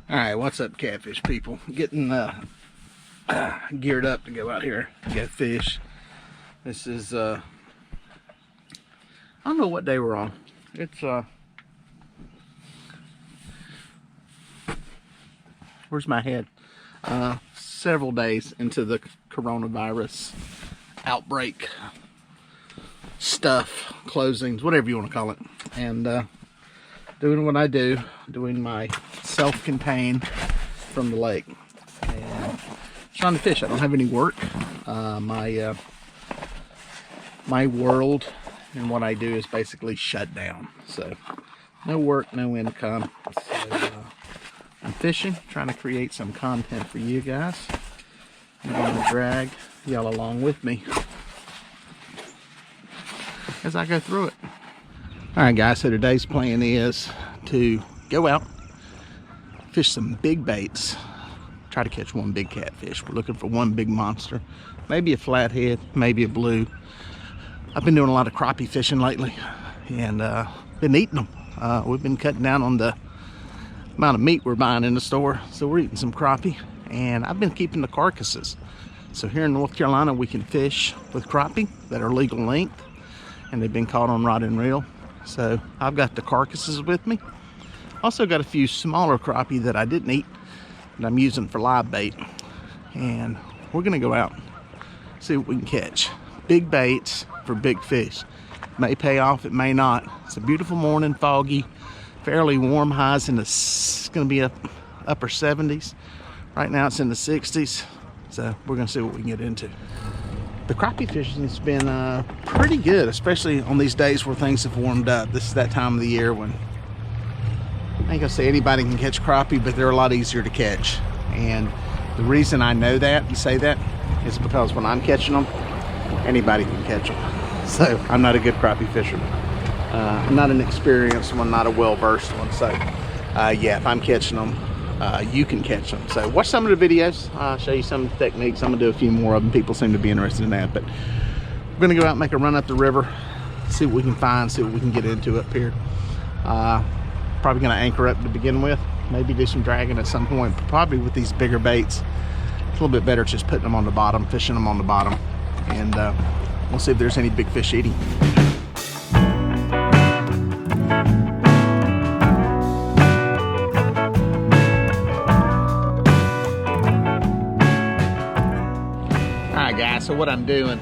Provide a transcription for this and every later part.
All right, what's up, catfish people? Getting geared up to go out here and go fish. This is I don't know what day we're on. It's where's my head? Several days into the coronavirus outbreak stuff, closings, whatever you want to call it, and doing what I do, doing my self-contained from the lake and trying to fish. I don't have any work. My world and what I do is basically shut down, so no work, no income. So I'm fishing, trying to create some content for you guys. I'm going to drag y'all along with me as I go through it. Alright guys, so today's plan is to go out, fish some big baits, try to catch one big catfish. We're looking for one big monster, maybe a flathead, maybe a blue. I've been doing a lot of crappie fishing lately and been eating them. We've been cutting down on the amount of meat we're buying in the store, so we're eating some crappie, and I've been keeping the carcasses. So here in North Carolina we can fish with crappie that are legal length, and they've been caught on rod and reel. So I've got the carcasses with me. Also got a few smaller crappie that I didn't eat that I'm using for live bait, and we're gonna go out, see what we can catch. Big baits for big fish. May pay off, it may not. It's a beautiful morning, foggy, fairly warm, highs in the, it's gonna be upper 70s. Right now it's in the 60s, so we're gonna see what we can get into. The crappie fishing has been pretty good, especially on these days where things have warmed up. This is that time of the year when I ain't gonna say anybody can catch crappie, but they're a lot easier to catch. And the reason I know that and say that is because when I'm catching them, anybody can catch them. So I'm not a good crappie fisherman. I'm not an experienced one, not a well-versed one. So yeah, if I'm catching them, you can catch them. So watch some of the videos. I'll show you some of the techniques. I'm gonna do a few more of them. People seem to be interested in that, but we're gonna go out and make a run up the river, see what we can find, see what we can get into up here. Probably gonna anchor up to begin with, maybe do some dragging at some point, but probably with these bigger baits it's a little bit better just putting them on the bottom, fishing them on the bottom, and we'll see if there's any big fish eating. So what I'm doing,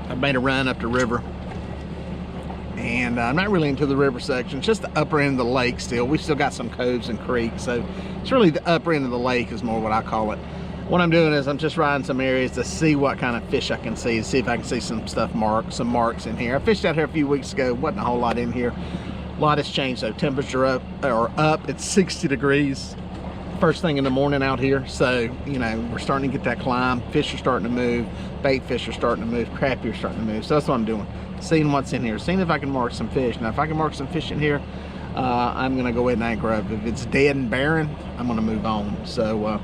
I've made a run up the river, and I'm not really into the river section. It's just the upper end of the lake still. We still got some coves and creeks, so it's really the upper end of the lake is more what I call it. What I'm doing is I'm just riding some areas to see what kind of fish I can see, to see if I can see some stuff some marks in here. I fished out here a few weeks ago, wasn't a whole lot in here. A lot has changed though. Temperature up, it's 60 degrees. First thing in the morning out here, so you know we're starting to get that climb. Fish are starting to move, bait fish are starting to move, crappie are starting to move. So that's what I'm doing, seeing what's in here, seeing if I can mark some fish. Now if I can mark some fish in here, I'm gonna go ahead and anchor up. If it's dead and barren, I'm gonna move on. So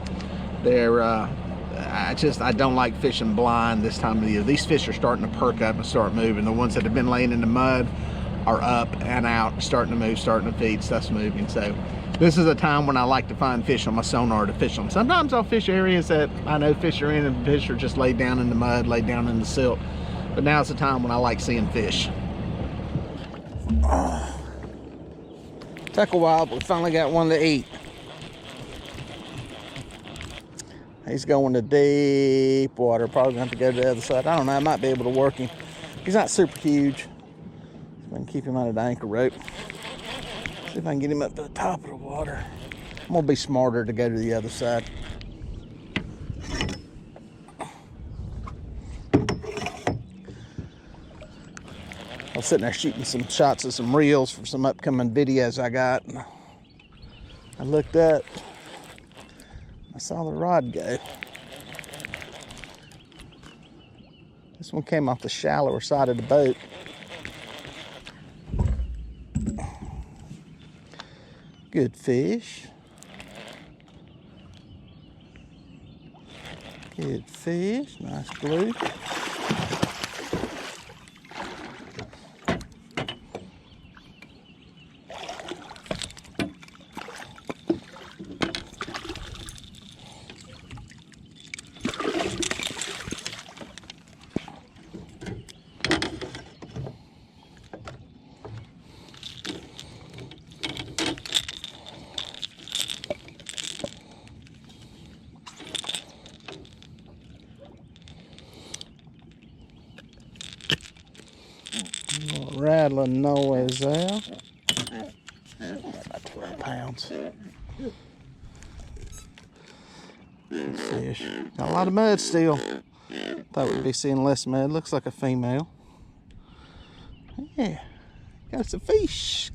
I don't like fishing blind this time of the year. These fish are starting to perk up and start moving. The ones that have been laying in the mud are up and out, starting to move, starting to feed, stuff's moving. So this is a time when I like to find fish on my sonar to fish them. Sometimes I'll fish areas that I know fish are in and fish are just laid down in the mud, laid down in the silt. But now it's a time when I like seeing fish. Took a while, but we finally got one to eat. He's going to deep water. Probably gonna have to go to the other side. I don't know, I might be able to work him. He's not super huge. So I can keep him out of the anchor rope. See if I can get him up to the top of the water. I'm gonna be smarter to go to the other side. I was sitting there shooting some shots of some reels for some upcoming videos I got. I looked up, I saw the rod go. This one came off the shallower side of the boat. Good fish. Good fish. Nice blue. rattling noise there. About 12 pounds. Fish. Got a lot of mud still. Thought we'd be seeing less mud. Looks like a female. Yeah, got some fish.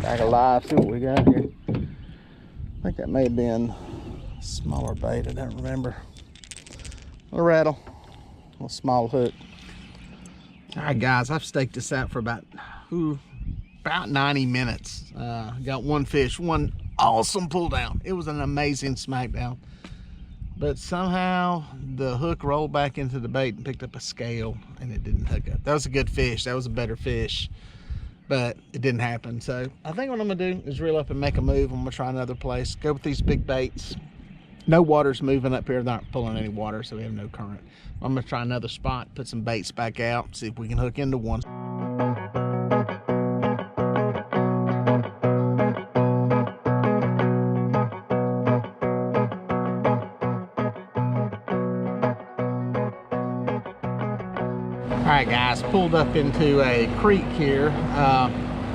Back alive. See what we got here. I think that may have been a smaller bait. I don't remember. A rattle. A small hook. All right, guys. I've staked this out for about 90 minutes. Got one fish, one awesome pull down. It was an amazing smackdown. But somehow the hook rolled back into the bait and picked up a scale, and it didn't hook up. That was a good fish. That was a better fish, but it didn't happen. So I think what I'm gonna do is reel up and make a move. I'm gonna try another place. Go with these big baits. No water's moving up here. They're not pulling any water, so we have no current. I'm gonna try another spot, put some baits back out, see if we can hook into one. Alright guys, pulled up into a creek here. I'm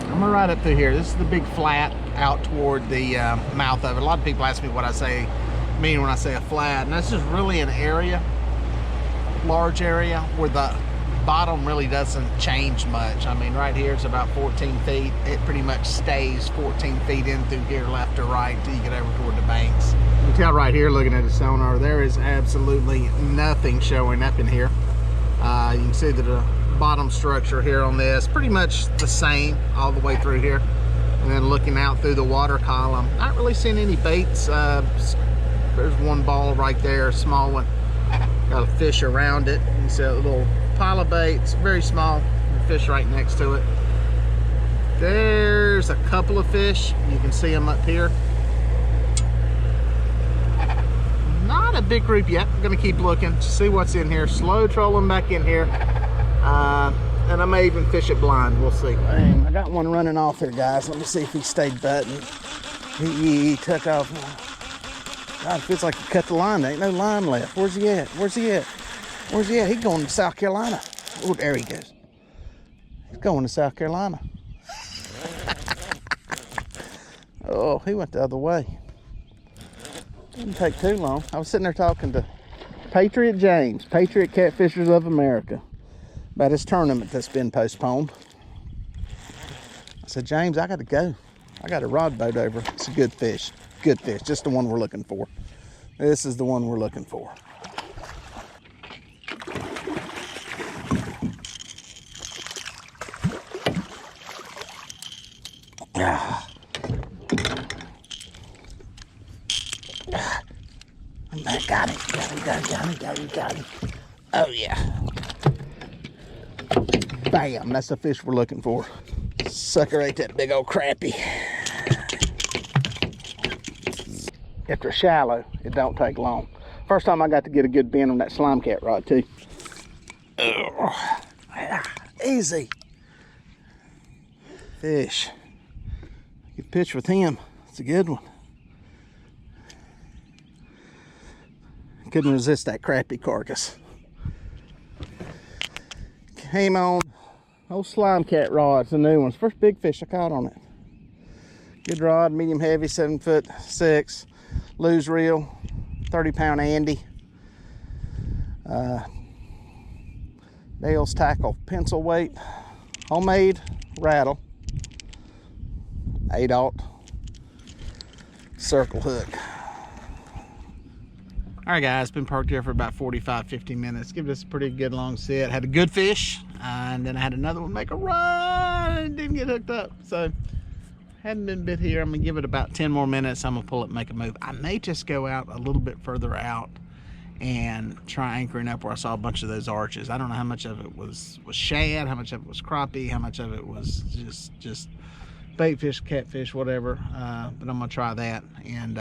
gonna ride up through here. This is the big flat out toward the mouth of it. A lot of people ask me what I mean when I say a flat, and that's just really an area, large area, where the bottom really doesn't change much. I mean, right here it's about 14 feet. It pretty much stays 14 feet in through here, left or right, until you get over toward the banks. You can tell right here, looking at the sonar, there is absolutely nothing showing up in here. You can see that the bottom structure here on this pretty much the same all the way through here, and then looking out through the water column, not really seeing any baits. There's one ball right there, a small one, got a fish around it. You see a little pile of baits, very small, fish right next to it. There's a couple of fish, you can see them up here. Not a big group yet. I'm gonna keep looking to see what's in here. Slow trolling back in here, and I may even fish it blind. We'll see. Dang, I got one running off here, guys. Let me see if he stayed buttoned. He took off. God, it feels like he cut the line. There ain't no line left. Where's he at? Where's he at? Where's he at? He's going to South Carolina. Oh, there he goes. He's going to South Carolina. Oh, he went the other way. Didn't take too long. I was sitting there talking to Patriot James, Patriot Catfishers of America, about his tournament that's been postponed. I said, James, I got to go. I got a rod boat over. It's a good fish. Good fish. Just the one we're looking for. This is the one we're looking for. Got him. Oh yeah. Bam, that's the fish we're looking for. Sucker ate that big old crappie. If they're shallow, it don't take long. First time I got to get a good bend on that slime cat rod too. Oh, easy. Fish. Good pitch with him. It's a good one. Couldn't resist that crappie carcass. Came on old slime cat rod. It's a new one. It's the first big fish I caught on it. Good rod, medium heavy, 7'6", lose reel, 30-pound Andy. Dale's tackle, pencil weight, homemade rattle, 8/0 circle hook. All right, guys, been parked here for about 45-50 minutes. Give this a pretty good long sit. Had a good fish, and then I had another one make a run. Didn't get hooked up, so hadn't been bit here. I'm gonna give it about 10 more minutes. I'm gonna pull it and make a move. I may just go out a little bit further out and try anchoring up where I saw a bunch of those arches. I don't know how much of it was shad, how much of it was crappie, how much of it was just bait fish, catfish, whatever. But I'm gonna try that and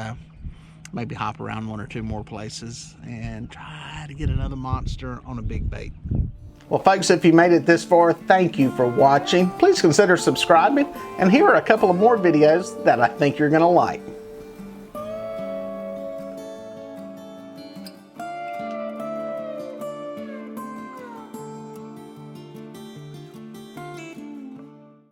maybe hop around one or two more places and try to get another monster on a big bait. Well, folks, if you made it this far, thank you for watching. Please consider subscribing, and here are a couple of more videos that I think you're gonna like.